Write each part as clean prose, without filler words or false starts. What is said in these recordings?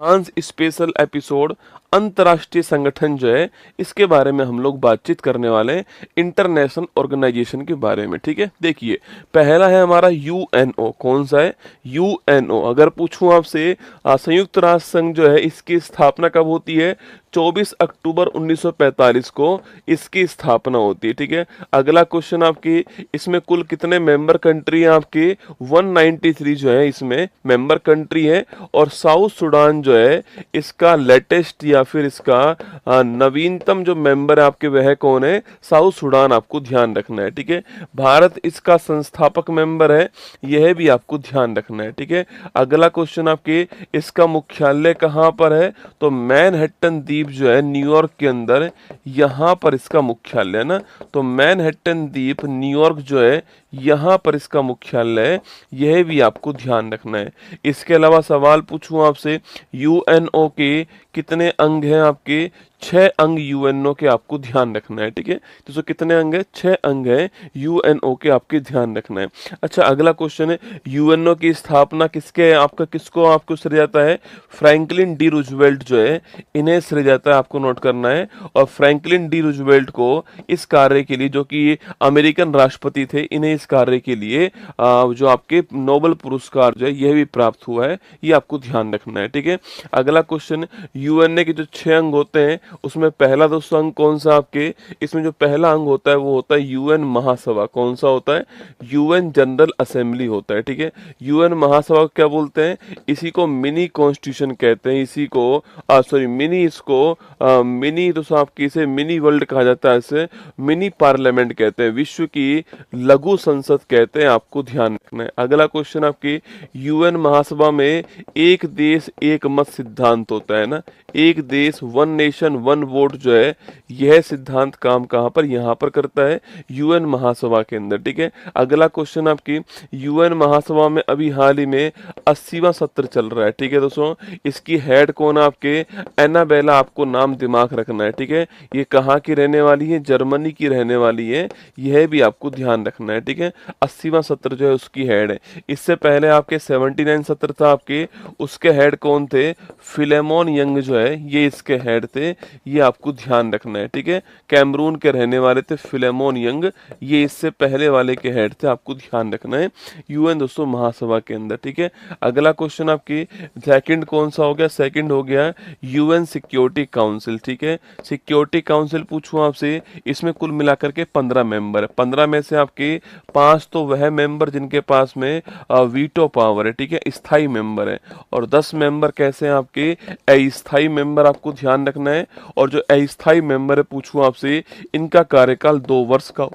France special episode अंतर्राष्ट्रीय संगठन जो है इसके बारे में हम लोग बातचीत करने वाले हैं, इंटरनेशनल ऑर्गेनाइजेशन के बारे में। ठीक है, देखिए पहला है हमारा यूएनओ। कौन सा है? यूएनओ। अगर पूछूं आपसे संयुक्त राष्ट्र संघ जो है इसकी स्थापना कब होती है? 24 अक्टूबर 1945 को इसकी स्थापना होती है। ठीक है, अगला क्वेश्चन आपकी, इसमें कुल कितने मेंबर कंट्री हैं आपके? 193 जो है इसमें मेंबर कंट्री है। और साउथ सुडान जो है इसका लेटेस्ट या फिर इसका नवीनतम जो मेंबर है आपके वह कौन है? साउथ सुडान, आपको ध्यान रखना है। ठीक है, भारत इसका संस्थापक मेंबर है, यह भी आपको ध्यान रखना है। ठीक है, अगला क्वेश्चन आपके, इसका मुख्यालय कहाँ पर है? तो मैनहट्टन द्वीप जो है न्यूयॉर्क के अंदर, यहाँ पर इसका मुख्यालय है ना। तो मैनहट्टन द्वीप न्यूयॉर्क जो है यहाँ पर इसका मुख्यालय है, यह भी आपको ध्यान रखना है। इसके अलावा सवाल पूछूं आपसे, यूएनओ के कितने अंग हैं आपके? 6 अंग यूएनओ के आपको ध्यान रखना है। ठीक है, तो कितने अंग है? 6 अंग है यूएनओ के, आपके ध्यान रखना है। अच्छा, अगला क्वेश्चन है, यूएनओ की स्थापना किसके आपका किसको आपको श्रेय जाता है? फ्रैंकलिन डी रूजवेल्ट जो है इन्हें श्रेय जाता है, आपको नोट करना है। और फ्रैंकलिन डी रूजवेल्ट को इस कार्य के लिए, जो कि अमेरिकन राष्ट्रपति थे, इन्हें इस कार्य के लिए जो आपके नोबेल पुरस्कार जो है यह भी प्राप्त हुआ है, ये आपको ध्यान रखना है। ठीक है, अगला क्वेश्चन, यूएनए के जो 6 अंग होते हैं उसमें पहला दोस्तों अंग कौन सा आपके? इसमें जो पहला अंग होता है वो होता है यूएन महासभा। कौन सा होता है? यूएन जनरल असेंबली होता है। ठीक है, यूएन महासभा को क्या बोलते हैं? इसी को मिनी कॉन्स्टिट्यूशन कहते हैं, इसी को सॉरी मिनी, इसको मिनी दोस्तों आपकी इसे मिनी वर्ल्ड कहा जाता है, इसे मिनी पार्लियामेंट कहते हैं, विश्व की लघु संसद कहते हैं, आपको ध्यान रखना है। अगला क्वेश्चन आपकी, यूएन महासभा में एक देश एक मत सिद्धांत होता है ना, एक देश वन नेशन वन वोट जो है यह सिद्धांत काम कहां पर? यहां पर करता है यूएन महासभा के अंदर। ठीक है, अगला क्वेश्चन आपकी, यूएन महासभा में अभी हाल ही में 80वां सत्र चल रहा है। ठीक है दोस्तों, इसकी हेड कौन है आपके? एनाबेला, आपको नाम दिमाग रखना है। ठीक है, ये कहाँ की रहने वाली है? जर्मनी की रहने वाली है, यह भी आपको ध्यान रखना है। ठीक है, 80वां सत्र जो है उसकी हेड है। इससे पहले आपके 79 सत्र था आपके, उसके हेड कौन थे? फिलेमोन यंग जो है ये इसके हेड थे, ये आपको ध्यान रखना है। ठीक है, कैमरून के रहने वाले थे फिलेमोन यंग, ये इससे पहले वाले के हेड थे, आपको ध्यान रखना है यूएन दोस्तों महासभा के अंदर। ठीक है, अगला क्वेश्चन आपकी सेकंड कौन सा हो गया? सेकंड हो गया यूएन सिक्योरिटी काउंसिल। ठीक है, सिक्योरिटी काउंसिल पूछूं आपसे, इसमें कुल मिलाकर के 15 मेंबर है। 15 में से आपके 5 तो वह मेंबर जिनके पास में वीटो पावर है, ठीक है, स्थायी मेंबर है। और 10 मेंबर कैसे हैं आपके? अस्थायी मेंबर, आपको ध्यान रखना है। और जो अस्थायी मेंबर है पूछूं आपसे, इनका कार्यकाल 2 वर्ष का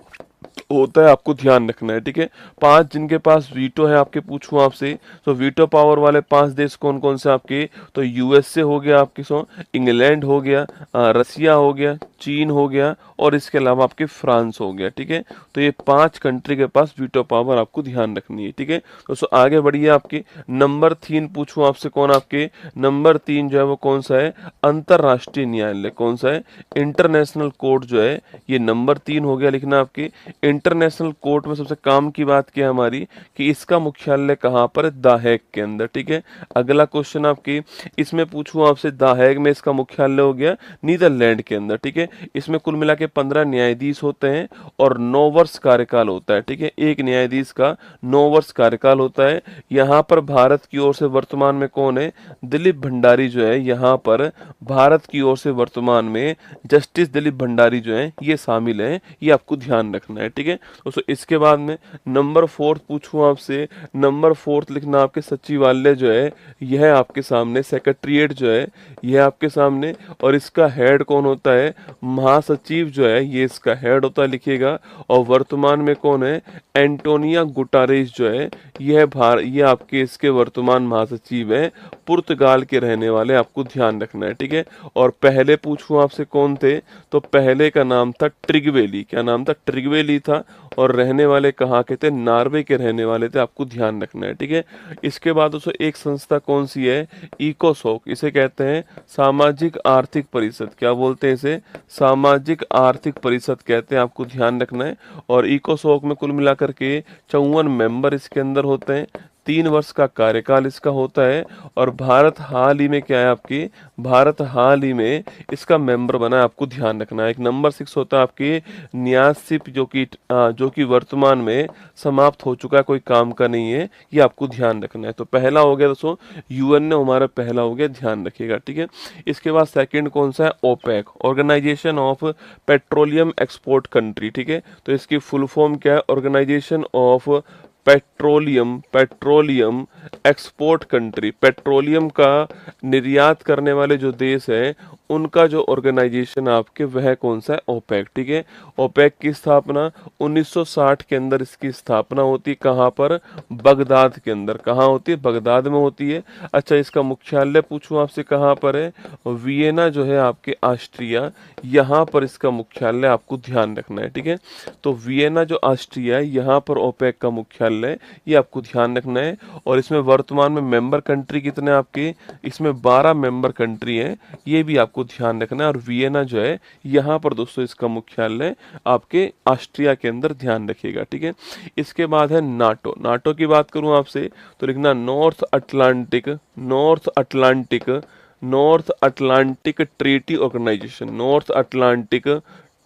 होता है, आपको ध्यान रखना है। ठीक है, 5 जिनके पास वीटो है आपके, पूछूं आपसे तो वीटो पावर वाले 5 देश कौन कौन से आपके? तो यूएसए हो गया आपके, इंग्लैंड हो गया, रसिया हो गया, चीन हो गया, और इसके अलावा आपके फ्रांस हो गया। ठीक है, तो ये 5 कंट्री के पास वीटो पावर आपको ध्यान रखनी है। ठीक है दोस्तों, आगे बढ़िए। आपके नंबर 3 पूछूं आपसे, कौन आपके? नंबर 3 जो है वो कौन सा है? अंतरराष्ट्रीय न्यायालय। कौन सा है? इंटरनेशनल कोर्ट जो है, ये नंबर 3 हो गया लिखना आपके। इंटरनेशनल कोर्ट में सबसे काम की बात क्या हमारी, कि इसका मुख्यालय कहाँ पर? द हेग के अंदर। ठीक है, अगला क्वेश्चन आपकी, इसमें पूछूं आपसे, द हेग में इसका मुख्यालय हो गया नीदरलैंड के अंदर। ठीक है, इसमें कुल मिला के 15 न्यायाधीश होते हैं और 9 वर्ष कार्यकाल होता है। ठीक है, एक न्यायाधीश का 9 वर्ष कार्यकाल होता है। यहाँ पर भारत की ओर से वर्तमान में कौन है? दिलीप भंडारी जो है, यहाँ पर भारत की ओर से वर्तमान में जस्टिस दिलीप भंडारी जो है ये शामिल है, ये आपको ध्यान रखना है। ठीक है दोस्तों, इसके बाद में नंबर 4 पूछूं आपसे, नंबर 4 लिखना आपके सचिवालय जो है यह आपके सामने, सेक्रेटरीट जो है यह आपके सामने, और इसका हेड कौन होता है? महासचिव जो है ये इसका हेड होता है, लिखिएगा। और वर्तमान में कौन है? एंटोनिया गुटारेस जो है ये आपके इसके वर्तमान महासचिव है, पुर्तगाल के रहने वाले, आपको ध्यान रखना है। ठीक है, और पहले पूछूं आपसे कौन थे? तो पहले का नाम था ट्रिगवेली। क्या नाम था? ट्रिगवेली था, और रहने वाले कहाँ के थे? नॉर्वे के रहने वाले थे, आपको ध्यान रखना है। ठीक है, इसके बाद दोस्तों एक संस्था कौन सी है? इकोसोक, इसे कहते हैं सामाजिक आर्थिक परिषद। क्या बोलते हैं इसे? सामाजिक आर्थिक परिषद कहते हैं, आपको ध्यान रखना है। और इकोसोक में कुल मिलाकर के 54 मेंबर इसके अंदर होते हैं, 3 वर्ष का कार्यकाल इसका होता है। और भारत हाल ही में क्या है आपके, भारत हाल ही में इसका मेंबर बना है, आपको ध्यान रखना है। एक नंबर 6 होता है आपके न्यासिप, जो कि वर्तमान में समाप्त हो चुका है, कोई काम का नहीं है, ये आपको ध्यान रखना है। तो पहला हो गया दोस्तों, यूएनओ हमारा पहला हो गया, ध्यान रखिएगा, ठीक है। इसके बाद सेकंड कौन सा है, OPEC, organisation of petroleum export country, ठीक है। तो इसकी फुल फॉर्म क्या है, organisation of petroleum export country. Petroleum का निर्यात करने वाले जो देश हैं उनका जो ऑर्गेनाइजेशन आपके वह कौन सा है, ओपेक, ठीक है। ओपेक की स्थापना 1960 के अंदर इसकी स्थापना होती है, कहाँ पर, बगदाद के अंदर। कहाँ होती है, बगदाद में होती है। अच्छा, इसका मुख्यालय पूछूं आपसे कहाँ पर है, वियना जो है आपके ऑस्ट्रिया, यहाँ पर इसका मुख्यालय आपको ध्यान रखना है, ठीक है। तो वियना जो ऑस्ट्रिया है, यहाँ पर ओपेक का मुख्यालय, ये आपको ध्यान रखना है। और इसमें वर्तमान में मेंबर कंट्री कितने आपके, इसमें 12 मेंबर कंट्री हैं, ये भी आपको ध्यान रखना है। और वियना जो है यहाँ पर दोस्तों इसका मुख्यालय आपके ऑस्ट्रिया के अंदर, ध्यान रखिएगा, ठीक है। इसके बाद है नाटो। नाटो की बात करूं आपसे तो लिखना North Atlantic Treaty Organisation. North Atlantic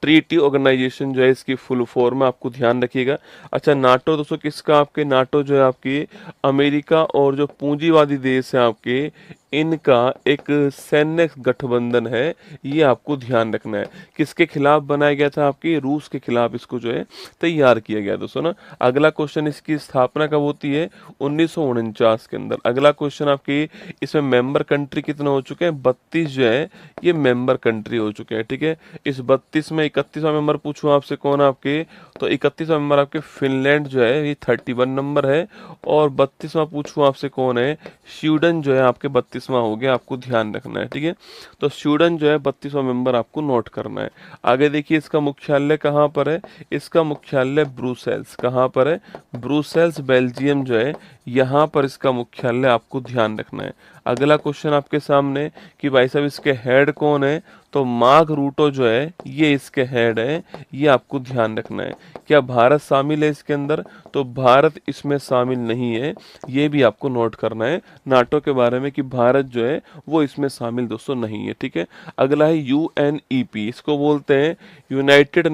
Treaty Organisation जो है इसकी फुल फॉर्म है, आपको ध्यान रखिएगा। अच्छा, नाटो दोस्तों किसका, आपके नाटो जो है आपके अमेरिका और जो पूंजीवादी देश है आपके, इनका एक सैन्य गठबंधन है, ये आपको ध्यान रखना है। किसके खिलाफ बनाया गया था, आपके रूस के खिलाफ इसको जो है तैयार किया गया दोस्तों ना। अगला क्वेश्चन, इसकी स्थापना कब होती है, 1949 के अंदर। अगला क्वेश्चन आपके, इसमें मेंबर कंट्री कितने हो चुके हैं, 32 जो है ये मेंबर कंट्री हो चुके हैं, ठीक है। इस 32 में 31वां मेंबर पूछूं आपसे कौन है आपके, तो 31वां मेंबर आपके फिनलैंड जो है, ये 31 नंबर है। और 32वां पूछूं आपसे कौन है, स्वीडन जो है आपके 32वां हो गया, आपको ध्यान रखना है, ठीक है। तो स्वीडन जो है 32वां मेंबर आपको नोट करना है। आगे देखिए, इसका मुख्यालय कहाँ पर है, इसका मुख्यालय ब्रुसेल्स, कहाँ पर है, ब्रुसेल्स बेल्जियम जो है, यहाँ पर इसका मुख्यालय आपको ध्यान रखना है। अगला क्वेश्चन आपके सामने कि भाई साहब इसके हेड कौन है, तो मार्क रूटो जो है ये इसके हेड है, ये आपको ध्यान रखना है। क्या भारत शामिल है इसके अंदर, तो भारत इसमें शामिल नहीं है, ये भी आपको नोट करना है नाटो के बारे में कि भारत जो है वो इसमें शामिल दोस्तों नहीं है, ठीक है। अगला है यूएनईपी, इसको बोलते हैं यूनाइटेड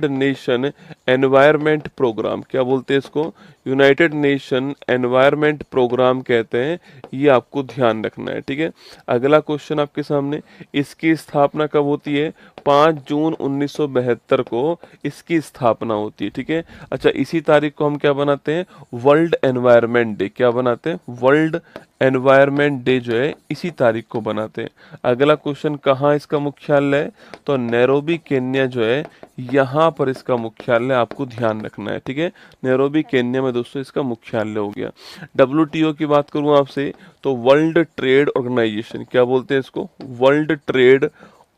नेशन एनवायरमेंट प्रोग्राम। क्या बोलते हैं इसको, यूनाइटेड नेशन एनवायरमेंट प्रोग्राम कहते हैं, ये आपको ध्यान रखना है, ठीक है। अगला क्वेश्चन आपके सामने, इसकी स्थापना कब होती है, 5 जून 1972 को इसकी स्थापना होती है, ठीक है। अच्छा, इसी तारीख को हम क्या बनाते हैं, वर्ल्ड एनवायरनमेंट डे। क्या बनाते हैं, वर्ल्ड एनवायरनमेंट डे जो है इसी तारीख को बनाते हैं। अगला क्वेश्चन, कहाँ इसका मुख्यालय है, तो नैरोबी केन्या जो है, यहाँ पर इसका मुख्यालय आपको ध्यान रखना है, ठीक है। नैरोबी केन्या में दोस्तों इसका मुख्यालय हो गया। डब्ल्यूटीओ की बात करूं आपसे तो वर्ल्ड ट्रेड ऑर्गेनाइजेशन, क्या बोलते हैं इसको, वर्ल्ड ट्रेड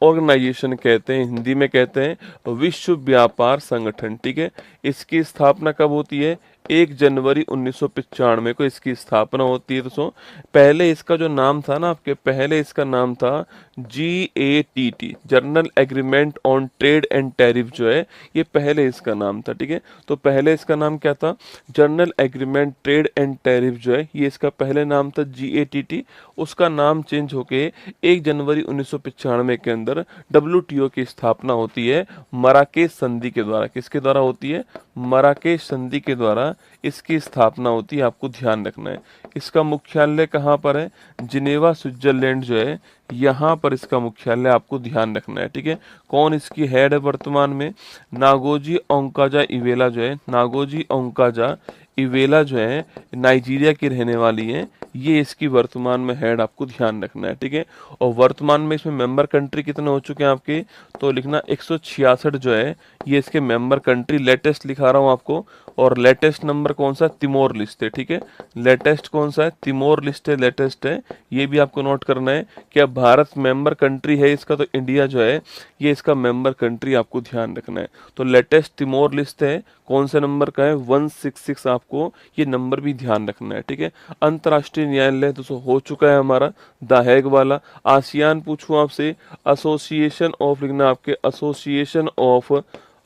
ऑर्गेनाइजेशन कहते हैं, हिंदी में कहते हैं विश्व व्यापार संगठन, ठीक है। इसकी स्थापना कब होती है, 1 जनवरी 1995 को इसकी स्थापना होती है दोस्तों। पहले इसका जो नाम था ना आपके, पहले इसका नाम था GATT, journal agreement on trade and tariff जो है, ये पहले इसका नाम था, ठीक है। तो पहले इसका नाम क्या था, journal agreement trade and tariff जो है, ये इसका पहले नाम था GATT। उसका नाम चेंज होके 1 जनवरी 1995 के अंदर WTO की स्थापना होती है मराकेश संधि के द्वारा। किसके द्वारा होती है, मराकेश संधि के द्वारा इसकी स्थापना होती है, आपको ध्यान रखना है। इसका मुख्यालय कहाँ पर है, जिनेवा स्विट्जरलैंड जो है, यहाँ पर इसका मुख्यालय आपको ध्यान रखना है, ठीक है। कौन इसकी हेड है वर्तमान में, नागोजी ओंकाजा इवेला जो है, नागोजी ओंकाजा इवेला जो है नाइजीरिया की रहने वाली हैं, ये इसकी वर्तमान में हेड, आपको ध्यान रखना है, ठीक है। और वर्तमान में इसमें मेंबर कंट्री कितने हो चुके हैं आपके, तो लिखना 166 जो है ये इसके मेंबर कंट्री। लेटेस्ट लिखा रहा हूँ आपको, और लेटेस्ट नंबर कौन सा, तिमोर लिस्ट है, ठीक है। लेटेस्ट कौन सा है, तिमोर लिस्ट है, लेटेस्ट है, ये भी आपको नोट करना है। क्या भारत मेंबर कंट्री है इसका, तो इंडिया जो है ये इसका मेंबर कंट्री, आपको ध्यान रखना है। तो लेटेस्ट तिमोर लिस्ट है, कौन से नंबर का है, 166, आपको ये नंबर भी ध्यान रखना है, ठीक है। अंतर्राष्ट्रीय न्यायालय दोस्तों हो चुका है हमारा, द हैग वाला। आसियान पूछूं आपसे, एसोसिएशन ऑफ, लिखना आपके association of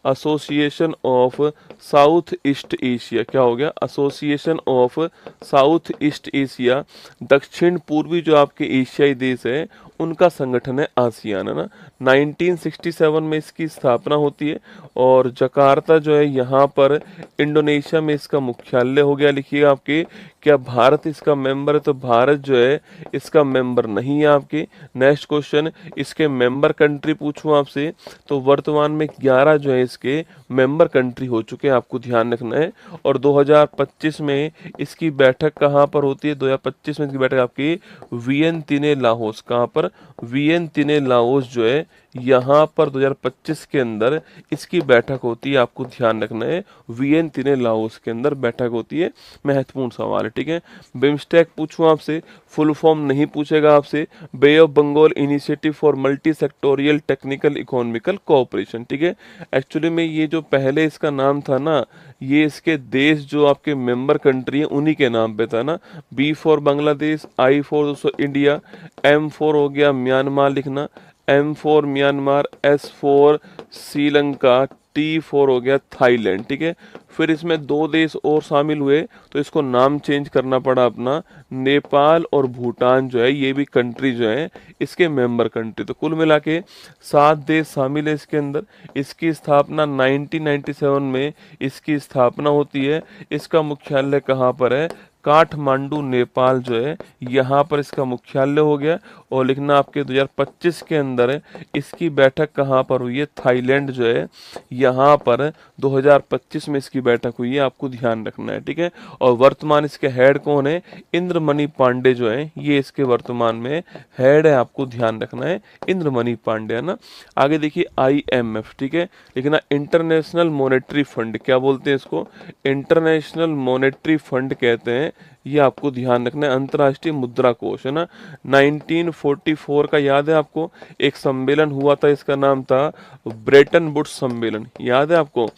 association of south east Asia, क्या हो गया, association of south east Asia, दक्षिण पूर्वी जो आपके एशियाई देश है उनका संगठन है आसियान, है ना। 1967 में इसकी स्थापना होती है और जकार्ता जो है यहाँ पर इंडोनेशिया में इसका मुख्यालय हो गया। लिखिएगा आपके, क्या भारत इसका मेंबर है, तो भारत जो है इसका मेंबर नहीं है आपके। नेक्स्ट क्वेश्चन, इसके मेंबर कंट्री पूछूं आपसे, तो वर्तमान में 11 जो है इसके मेंबर कंट्री हो चुके हैं, आपको ध्यान रखना है। और 2025 में इसकी बैठक कहाँ पर होती है, 2025 में इसकी बैठक आपकी वियंतिने लाओस, कहाँ पर, वियंतिने लाओस जो है यहाँ पर 2025 के अंदर इसकी बैठक होती है, आपको ध्यान रखना है। वियंतिने लाओस के अंदर बैठक होती है, महत्वपूर्ण सवाल है, ठीक है। बिम्स्टेक पूछूं आपसे, फुल फॉर्म नहीं पूछेगा आपसे, bay of Bengal initiative for multi sectoral technical economical cooperation, ठीक है। एक्चुअली में ये जो पहले इसका नाम था ना, ये इसके देश जो आपके मेंबर कंट्री है उन्हीं के नाम पे था ना। B for Bangladesh, I for दोस्तों इंडिया, एम फॉर हो गया म्यांमार लिखना, M for Myanmar, S for Sri Lanka, T for हो गया थाईलैंड, ठीक है। फिर इसमें 2 देश और शामिल हुए तो इसको नाम चेंज करना पड़ा अपना, नेपाल और भूटान जो है ये भी कंट्री जो है इसके मेंबर कंट्री। तो कुल मिला के 7 देश शामिल है इसके अंदर। इसकी स्थापना 1997 में इसकी स्थापना होती है। इसका मुख्यालय कहाँ पर है, काठमांडू नेपाल जो है यहाँ पर इसका मुख्यालय हो गया। और लिखना आपके 2025 के अंदर है इसकी बैठक कहाँ पर हुई है, थाईलैंड जो है यहाँ पर 2025 में इसकी बैठक हुई है, आपको ध्यान रखना है, ठीक है। और वर्तमान इसके हेड कौन है, इंद्रमणि पांडे जो है ये इसके वर्तमान में हेड है, आपको ध्यान रखना है, इंद्रमणि पांडे, है ना। आगे देखिए IMF, ठीक है, लिखना इंटरनेशनल मॉनेटरी फंड, क्या बोलते हैं इसको, इंटरनेशनल मॉनेटरी फंड कहते हैं, ये आपको ध्यान रखना है। अंतर्राष्ट्रीय मुद्रा कोष, है ना। 1944 का याद है आपको, एक सम्मेलन हुआ था, इसका नाम था ब्रेटन वुड्स सम्मेलन, याद है आपको।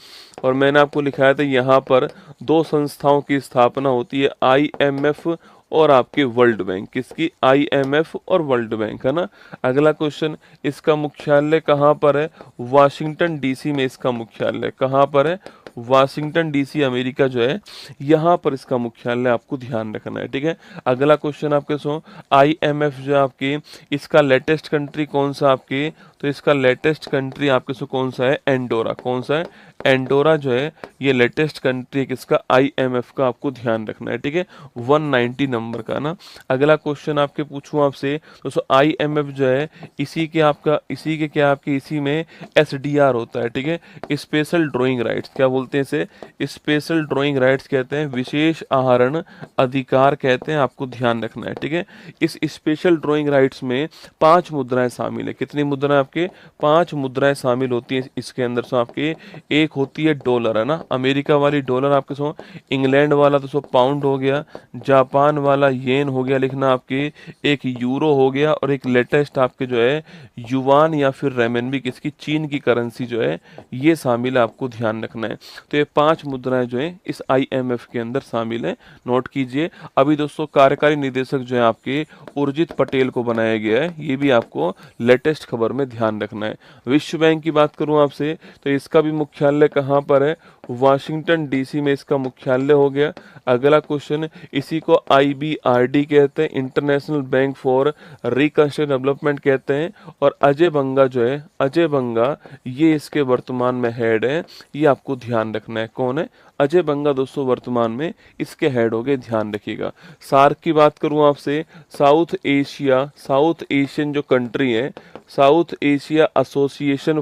और मैंने आपको लिखाया था यहाँ पर 2 संस्थाओं की स्थापना होती है, IMF और आपके वर्ल्ड बैंक, किसकी, IMF और वर्ल्ड बैंक, है ना। अगला क्वेश्चन, इसका मुख्यालय कहाँ पर है, वाशिंगटन DC में इसका मुख्यालय कहाँ पर है, वाशिंगटन DC अमेरिका जो है यहाँ पर इसका मुख्यालय, आपको ध्यान रखना है, ठीक है। अगला क्वेश्चन आपके सो, IMF जो आपके इसका लेटेस्ट कंट्री कौन सा आपके, तो इसका लेटेस्ट कंट्री आपके सो कौन सा है, एंडोरा, कौन सा है, एंडोरा जो है ये लेटेस्ट कंट्री है किसका, IMF का, आपको ध्यान रखना है, ठीक है। 190 नंबर का ना। अगला क्वेश्चन आपके पूछूं आपसे, दोस्तों IMF जो है इसी के आपका, इसी के क्या आपके, इसी में SDR होता है, ठीक है, स्पेशल ड्राइंग राइट्स, क्या बोलते हैं इसे, स्पेशल ड्राइंग राइट्स कहते हैं, विशेष आहरण अधिकार कहते हैं, आपको ध्यान रखना है, ठीक है। इस स्पेशल ड्राइंग राइट्स में 5 मुद्राएं शामिल है, कितनी मुद्राएं आपके, 5 मुद्राएं शामिल होती हैं इसके अंदर। सो आपके एक होती है डॉलर, है ना, अमेरिका वाली डॉलर आपके सो, इंग्लैंड वाला तो सो पाउंड हो गया, जापान वाला येन हो गया लिखना आपके, एक यूरो हो गया, और एक लेटेस्ट आपके जो है युवान या फिर रेमनबी, किसकी, चीन की करेंसी जो है ये शामिल है, आपको ध्यान रखना है। तो ये 5 मुद्राएं जो है इस IMF के अंदर शामिल है, नोट कीजिए। अभी दोस्तों कार्यकारी निदेशक जो है आपके उर्जित पटेल को बनाया गया है, ये भी आपको लेटेस्ट खबर में ध्यान रखना है। विश्व बैंक की बात करूं आपसे, तो इसका भी मुख्यालय कहाँ पर है, वाशिंगटन DC में इसका मुख्यालय हो गया। अगला क्वेश्चन, इसी को IBRD कहते हैं, international bank for reconstruction development कहते हैं। और अजय बंगा जो है, अजय बंगा ये इसके वर्तमान में हेड है, ये आपको ध्यान रखना है, कौन है, अजय बंगा दोस्तों वर्तमान में इसके हेड हो गए, ध्यान रखिएगा। सार्क की बात करूं आपसे, साउथ एशिया, साउथ एशियन जो कंट्री है, south Asia association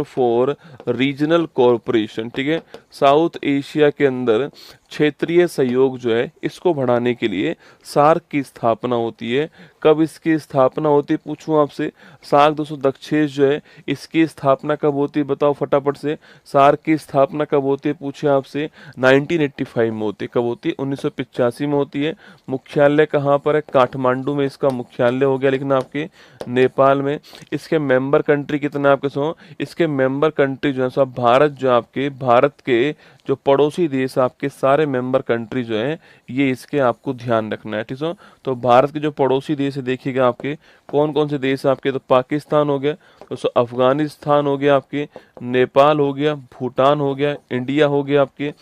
for regional cooperation, ठीक है। साउथ एशिया के अंदर क्षेत्रीय सहयोग जो है इसको बढ़ाने के लिए सार्क की स्थापना होती है। कब इसकी स्थापना होती है पूछूं आपसे, सार्क दोस्तों दक्षेश जो है इसकी स्थापना कब होती है, बताओ फटाफट से, सार्क की स्थापना कब होती है पूछे आपसे, 1985 में होती है, कब होती है, 1985 में होती है। मुख्यालय कहाँ पर है, काठमांडू में इसका मुख्यालय हो गया लिखना आपके, नेपाल में। इसके मेंबर कंट्री कितना आपके सो, इसके मेंबर कंट्री जो है सब भारत, जो आपके भारत के जो पड़ोसी देश आपके सारे मेंबर कंट्री जो है ये इसके आपको ध्यान रखना है, ठीक है। तो भारत के जो पड़ोसी देश है देखिएगा आपके कौन कौन से देश आपके, तो पाकिस्तान हो गया, दोस्तों अफगानिस्तान हो गया आपके, नेपाल हो गया, भूटान हो गया, इंडिया हो गया आपके,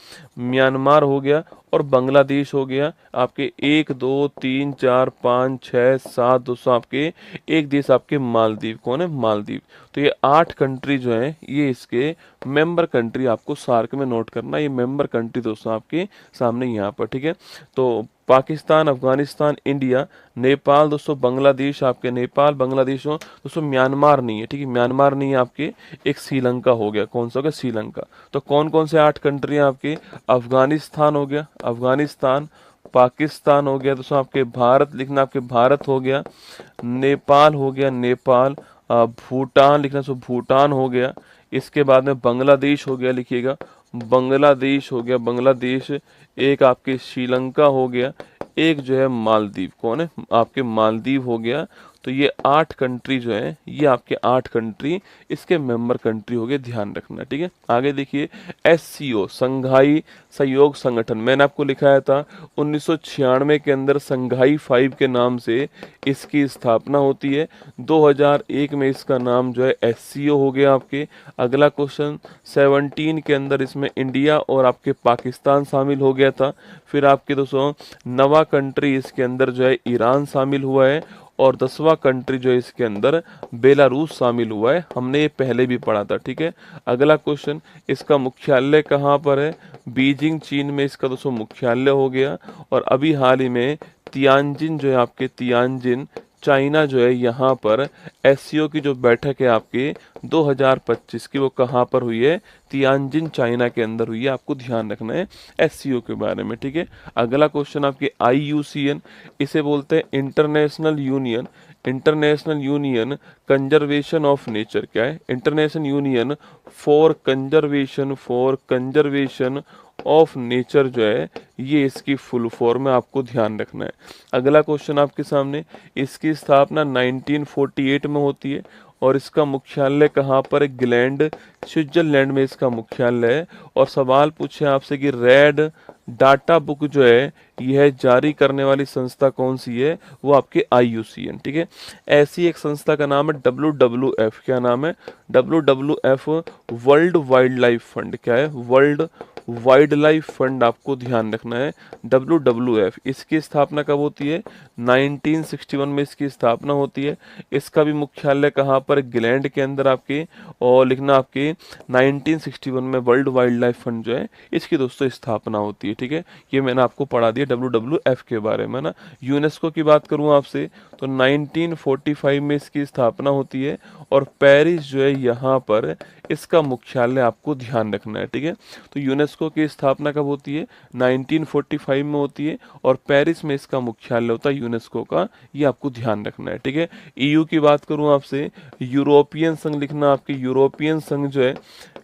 म्यांमार हो गया और बांग्लादेश हो गया आपके। 1 2 3 4 5 6 7 दोस्तों आपके एक देश आपके मालदीव, कौन है, मालदीव। तो ये 8 कंट्री जो है ये इसके मेंबर कंट्री आपको सार्क में नोट करना, ये मेंबर कंट्री दोस्तों आपके सामने यहाँ पर, ठीक है। तो पाकिस्तान, अफगानिस्तान, इंडिया, नेपाल दोस्तों, बांग्लादेश आपके, नेपाल बांग्लादेश हो दोस्तों, म्यांमार नहीं है, ठीक है, म्यांमार नहीं है आपके, एक श्रीलंका हो गया, कौन सा हो गया, श्रीलंका। तो कौन कौन से 8 कंट्री हैं आपके, अफगानिस्तान हो गया, अफगानिस्तान, पाकिस्तान हो गया दोस्तों आपके, भारत लिखना आपके, भारत हो गया, नेपाल हो गया, नेपाल, भूटान लिखना सो भूटान हो गया, इसके बाद में बांग्लादेश हो गया, लिखिएगा बांग्लादेश हो गया, बांग्लादेश, एक आपके श्रीलंका हो गया, एक जो है मालदीव, कौन है आपके, मालदीव हो गया। तो ये 8 कंट्री जो है ये आपके 8 कंट्री इसके मेंबर कंट्री हो गए, ध्यान रखना, ठीक है। आगे देखिए SCO, संघाई सहयोग संगठन, मैंने आपको लिखाया था 1996 के अंदर संघाई 5 के नाम से इसकी स्थापना होती है। 2001 में इसका नाम जो है SCO हो गया आपके। अगला क्वेश्चन 17 के अंदर इसमें इंडिया और आपके पाकिस्तान शामिल हो गया था। फिर आपके दोस्तों नवा कंट्री इसके अंदर जो है ईरान शामिल हुआ है और 10वां कंट्री जो है इसके अंदर बेलारूस शामिल हुआ है, हमने ये पहले भी पढ़ा था, ठीक है। अगला क्वेश्चन, इसका मुख्यालय कहाँ पर है, बीजिंग चीन में इसका दोस्तों मुख्यालय हो गया। और अभी हाल ही में तियानजिन जो है आपके, तियानजिन चाइना जो है यहाँ पर SCO की जो बैठक है आपके 2025 की, वो कहाँ पर हुई है, तियानजिन चाइना के अंदर हुई है, आपको ध्यान रखना है SCO के बारे में, ठीक है। अगला क्वेश्चन आपके IUCN, इसे बोलते हैं international union, international union conservation of nature, क्या है, international union for conservation of nature जो है ये इसकी फुल फॉर्म है, आपको ध्यान रखना है। अगला क्वेश्चन आपके सामने, इसकी स्थापना 1948 में होती है और इसका मुख्यालय कहाँ पर है, ग्लैंड, स्विट्जरलैंड में इसका मुख्यालय है। और सवाल पूछे आपसे कि रेड डाटा बुक जो है यह जारी करने वाली संस्था कौन सी है, वो आपके IUCN, ठीक है। ऐसी एक संस्था का नाम है WWF, क्या नाम है, WWF world wild life fund, क्या है, वर्ल्ड वाइल्ड लाइफ फंड, आपको ध्यान रखना है WWF। इसकी स्थापना कब होती है, 1961 में इसकी स्थापना होती है। इसका भी मुख्यालय कहाँ पर, ग्लैंड के अंदर आपके, और लिखना आपके 1961 में वर्ल्ड वाइल्ड लाइफ फंड जो है इसकी दोस्तों स्थापना होती है, ठीक है। ये मैंने आपको पढ़ा दिया WWF के बारे में ना। यूनेस्को की बात करूँ आपसे तो 1945 में इसकी स्थापना होती है और पेरिस जो है यहाँ पर इसका मुख्यालय आपको ध्यान रखना है, ठीक है। तो यूनेस्को की स्थापना कब होती है, 1945 में होती है और पेरिस में इसका मुख्यालय होता है यूनेस्को का, ये आपको ध्यान रखना है, ठीक है। EU की बात करूं आपसे, यूरोपियन संघ लिखना आपके, यूरोपियन संघ जो है,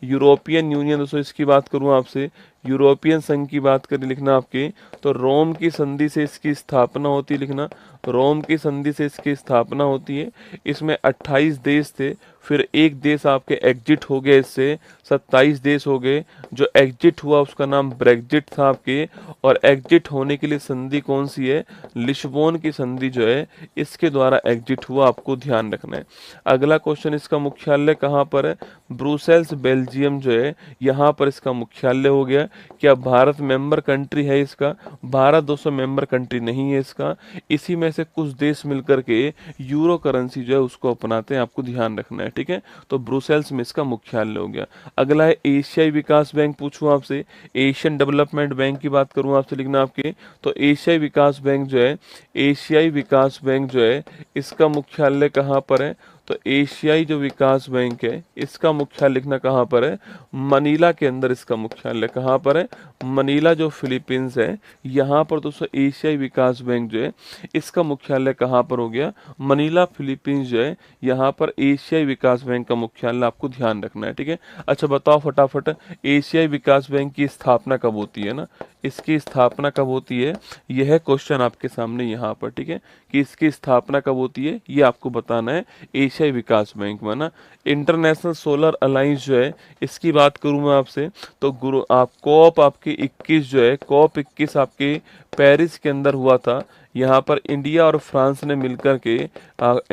यूरोपियन यूनियन दोस्तों इसकी बात करूं आपसे, यूरोपियन संघ की बात करें लिखना आपके, तो रोम की संधि से इसकी स्थापना होती है, लिखना रोम की संधि से इसकी स्थापना होती है। इसमें 28 देश थे, फिर एक देश आपके एग्जिट हो गए, इससे 27 देश हो गए। जो एग्जिट हुआ उसका नाम ब्रेग्जिट था आपके, और एग्जिट होने के लिए संधि कौन सी है, लिस्बोन की संधि जो है इसके द्वारा एग्जिट हुआ, आपको ध्यान रखना है। अगला क्वेश्चन, इसका मुख्यालय कहाँ पर है, ब्रुसेल्स बेल्जियम जो है यहाँ पर इसका मुख्यालय हो गया। क्या भारत मेंबर कंट्री है इसका, भारत दोस्तों मेंबर कंट्री नहीं है इसका। इसी में से कुछ देश मिलकर के यूरो करेंसी जो है उसको अपनाते हैं, आपको ध्यान रखना है, ठीक है। तो ब्रुसेल्स में इसका मुख्यालय हो गया। अगला है एशियाई विकास बैंक, पूछूं आपसे, एशियन डेवलपमेंट बैंक की बात करूं आपसे, लिखना आपके, तो एशियाई विकास बैंक जो है, एशियाई विकास बैंक जो है इसका मुख्यालय कहाँ पर है, तो एशियाई जो विकास बैंक है इसका मुख्यालय लिखना कहाँ पर है, मनीला के अंदर इसका मुख्यालय कहाँ पर है, मनीला जो फिलीपींस है, यहाँ पर दोस्तों एशियाई विकास बैंक जो है इसका मुख्यालय कहाँ पर हो गया, मनीला फिलीपींस जो है यहाँ पर एशियाई विकास बैंक का मुख्यालय आपको ध्यान रखना है, ठीक है। अच्छा बताओ फटाफट, एशियाई विकास बैंक की स्थापना कब होती है ना, इसकी स्थापना कब होती है, यह क्वेश्चन आपके सामने यहाँ पर, ठीक है, कि इसकी स्थापना कब होती है ये आपको बताना है एशियाई विकास बैंक में ना। इंटरनेशनल सोलर अलायंस जो है इसकी बात करूं मैं आपसे, तो गुरु आप कॉप आपके 21 जो है, कॉप 21 आपके पेरिस के अंदर हुआ था। यहाँ पर इंडिया और फ्रांस ने मिलकर के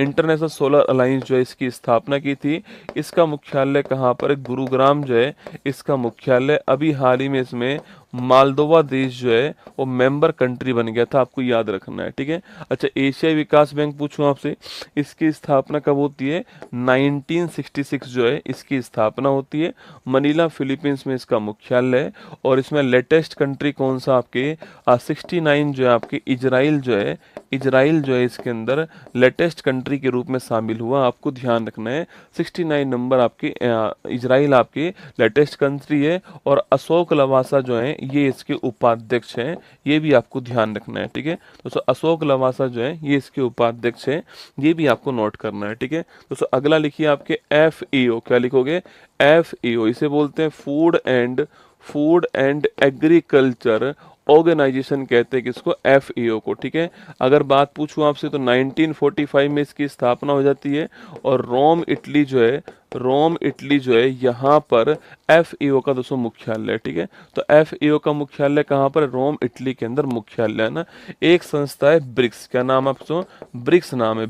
इंटरनेशनल सोलर अलायंस जो है इसकी स्थापना की थी। इसका मुख्यालय कहाँ पर है, गुरुग्राम जो है इसका मुख्यालय। अभी हाल ही में इसमें मालदोवा देश जो है वो मेंबर कंट्री बन गया था, आपको याद रखना है, ठीक है। अच्छा एशियाई विकास बैंक पूछूं आपसे, इसकी स्थापना कब होती है, 1966 जो है इसकी स्थापना होती है। मनीला फिलीपींस में इसका मुख्यालय है। और इसमें लेटेस्ट कंट्री कौन सा आपके 69 जो है आपके इजराइल जो है, इजराइल जो है इसके अंदर लेटेस्ट कंट्री के रूप में शामिल हुआ, आपको ध्यान रखना है। 69 नंबर आपके इजराइल आपके लेटेस्ट कंट्री है। और अशोक लवासा जो है ये इसके उपाध्यक्ष हैं, ये भी आपको ध्यान रखना है, ठीक है दोस्तों। अशोक लवासा जो है ये इसके उपाध्यक्ष हैं, ये भी आपको नोट करना है, ठीक है दोस्तों। अगला लिखिए आपके FAO, क्या लिखोगे, FAO इसे बोलते हैं फूड एंड एग्रीकल्चर ऑर्गेनाइजेशन कहते हैं किसको, FAO को, ठीक है। अगर बात पूछूं आपसे तो 1945 में इसकी स्थापना हो जाती है। और रोम इटली जो है यहाँ पर FAO का दोस्तों मुख्यालय है, ठीक है। तो FAO का मुख्यालय कहाँ पर, रोम इटली के अंदर मुख्यालय है ना। एक संस्था है ब्रिक्स, क्या नाम है आपको, ब्रिक्स नाम है,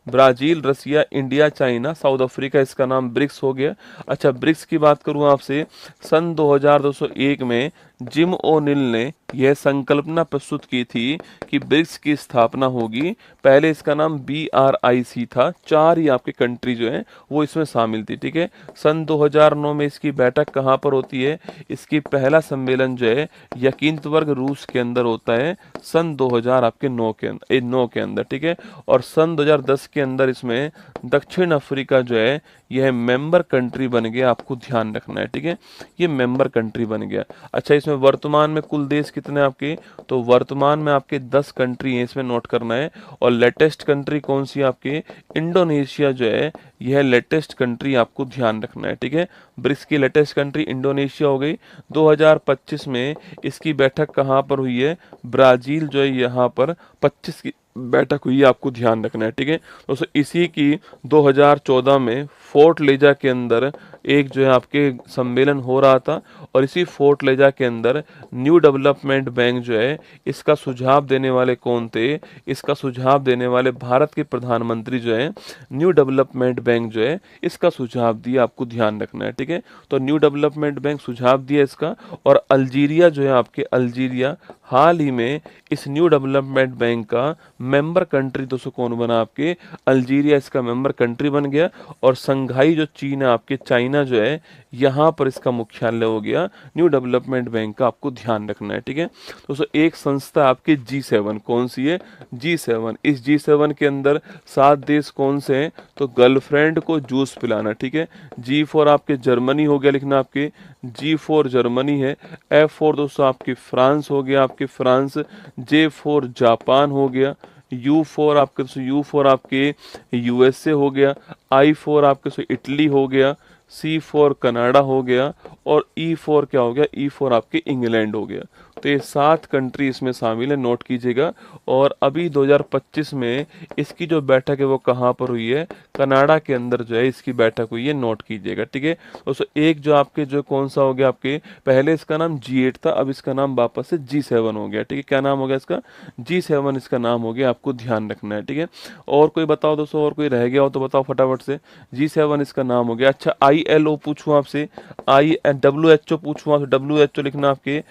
ब्राजील, रसिया, इंडिया, चाइना, साउथ अफ्रीका, इसका नाम ब्रिक्स हो गया। अच्छा ब्रिक्स की बात करूं आपसे, सन 2001 में जिम ओनिल ने यह संकल्पना प्रस्तुत की थी कि ब्रिक्स की स्थापना होगी। पहले इसका नाम BRIC था, 4 ही आपके कंट्री जो है वो इसमें शामिल थी, ठीक है। सन 2009 में इसकी बैठक कहाँ पर होती है, इसकी पहला सम्मेलन जो है यकीनतवर्ग रूस के अंदर होता है, सन 2000 आपके 9 के अंदर, ठीक है। और सन 2010 के अंदर इसमें दक्षिण अफ्रीका जो है यह मेंबर कंट्री बन गया, आपको ध्यान रखना है, ठीक है, ये मेंबर कंट्री बन गया। अच्छा इसमें वर्तमान में कुल देश कितने आपके, तो वर्तमान में आपके 10 कंट्री हैं, इसमें नोट करना है। और लेटेस्ट कंट्री कौन सी आपके, इंडोनेशिया जो है यह लेटेस्ट कंट्री, आपको ध्यान रखना है, ठीक है। ब्रिक्स की लेटेस्ट कंट्री इंडोनेशिया हो गई। 2025 में इसकी बैठक कहाँ पर हुई है, ब्राजील जो है यहाँ पर 25 की बैठक हुई है, आपको ध्यान रखना है, ठीक है दोस्तों। इसी की 2014 में फोर्ट लेजा के अंदर एक जो है आपके सम्मेलन हो रहा था। और इसी फोर्ट लेजा के अंदर न्यू डेवलपमेंट बैंक जो है इसका सुझाव देने वाले कौन थे, इसका सुझाव देने वाले भारत के प्रधानमंत्री जो है न्यू डेवलपमेंट बैंक जो है इसका सुझाव दिया, आपको ध्यान रखना है, ठीक है। तो न्यू डेवलपमेंट बैंक सुझाव दिया इसका। और अल्जीरिया जो है आपके, अल्जीरिया हाल ही में इस न्यू डेवलपमेंट बैंक का मेंबर कंट्री दोस्तों कौन बना आपके, अल्जीरिया इसका मेंबर कंट्री बन गया। और संघाई जो चीन है आपके, चाइना जो है यहाँ पर इसका मुख्यालय हो गया न्यू डेवलपमेंट बैंक का, आपको ध्यान रखना है, ठीक है दोस्तों। एक संस्था आपकी G7, कौन सी है, G7। इस G7 के अंदर 7 देश कौन से हैं, तो गर्लफ्रेंड को जूस पिलाना, ठीक है। G4 आपके जर्मनी हो गया, लिखना आपके G4 जर्मनी है। F4 दोस्तों आपकी फ्रांस हो गया, आपके फ्रांस। J4 जापान हो गया। U4 आपके USA हो गया। I4 आपके इटली हो गया। C4 कनाडा हो गया। और E4 क्या हो गया, E4 आपके इंग्लैंड हो गया। तो ये 7 कंट्री इसमें शामिल है, नोट कीजिएगा। और अभी 2025 में इसकी जो बैठक है वो कहाँ पर हुई है, कनाडा के अंदर जो है इसकी बैठक हुई है, नोट कीजिएगा, ठीक है। दोस्तों एक जो आपके जो कौन सा हो गया आपके, पहले इसका नाम G8 था, अब इसका नाम वापस से G7 हो गया, ठीक है। क्या नाम हो गया इसका, G7 इसका नाम हो गया, आपको ध्यान रखना है, ठीक है। और कोई बताओ दोस्तों, और कोई रह गया हो तो बताओ फटाफट से। G7 इसका नाम हो गया। अच्छा ILO पूछूं आपसे, WHO पूछूं आपसे, WHO लिखना आपके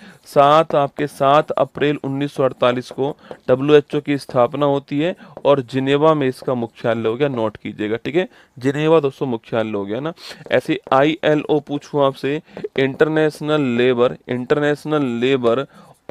7 अप्रैल 1948 को WHO की स्थापना होती है। और जिनेवा में इसका मुख्यालय हो गया, नोट कीजिएगा, ठीक है। जिनेवा दोस्तों मुख्यालय हो गया ना। ऐसे ILO पूछूं आपसे, इंटरनेशनल लेबर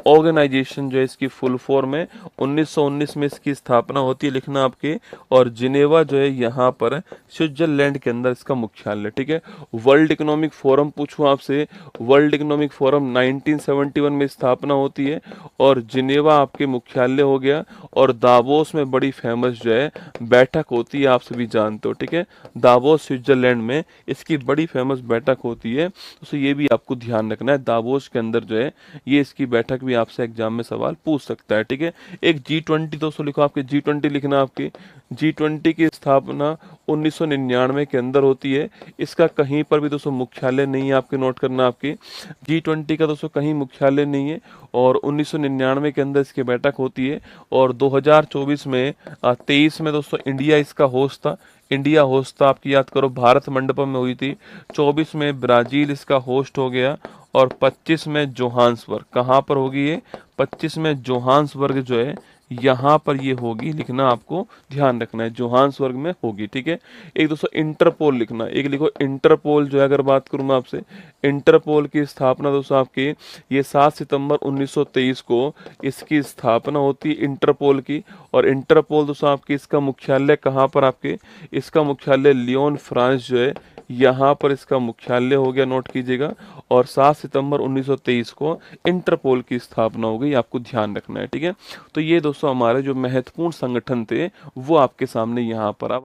ऑर्गेनाइजेशन जो है इसकी फुल फॉर्म है। 1919 में इसकी स्थापना होती है, लिखना आपके। और जिनेवा जो है यहाँ पर स्विट्जरलैंड के अंदर इसका मुख्यालय, ठीक है। वर्ल्ड इकोनॉमिक फोरम पूछूं आपसे, वर्ल्ड इकोनॉमिक फोरम 1971 में स्थापना होती है और जिनेवा आपके मुख्यालय हो गया। और दावोस में बड़ी फेमस जो है बैठक होती है, आप सभी जानते हो, ठीक है। दावोस स्विट्जरलैंड में इसकी बड़ी फेमस बैठक होती है, तो ये भी आपको ध्यान रखना है। दावोस के अंदर जो है ये इसकी बैठक भी आपसे एग्जाम में सवाल पूछ सकता है, ठीक है। एक G20 दोस्तों लिखो, आपके G20 लिखना आपकी। G20 की स्थापना 1999 के अंदर होती है। इसका कहीं पर भी दोस्तों मुख्यालय नहीं है, आपके नोट करना आपकी। G20 का दोस्तों कहीं मुख्यालय नहीं है और 1999 के अंदर इसकी बैठक होती है। और 2024 में 23 में दोस्तों इंडिया इसका होस्ट था। इंडिया होस्ट था, आपकी याद करो, भारत मंडपम में हुई थी। 24 में ब्राजील इसका होस्ट हो गया और 25 में जोहान्सबर्ग, कहाँ पर होगी ये, 25 में जोहान्सबर्ग जो है यहाँ पर ये होगी, लिखना आपको ध्यान रखना है, जोहान्सबर्ग में होगी, ठीक है। एक दोस्तों इंटरपोल लिखना, एक लिखो इंटरपोल जो है, अगर बात करूँ मैं आपसे, इंटरपोल की स्थापना दोस्तों आपकी ये 7 सितंबर 1923 को इसकी स्थापना होती है इंटरपोल की। और इंटरपोल दोस्तों आपकी इसका मुख्यालय कहाँ पर, आपके इसका मुख्यालय लियोन फ्रांस जो है यहाँ पर इसका मुख्यालय हो गया, नोट कीजिएगा। और 7 सितंबर 1923 को इंटरपोल की स्थापना हो गई, आपको ध्यान रखना है, ठीक है। तो ये दोस्तों हमारे जो महत्वपूर्ण संगठन थे वो आपके सामने यहाँ पर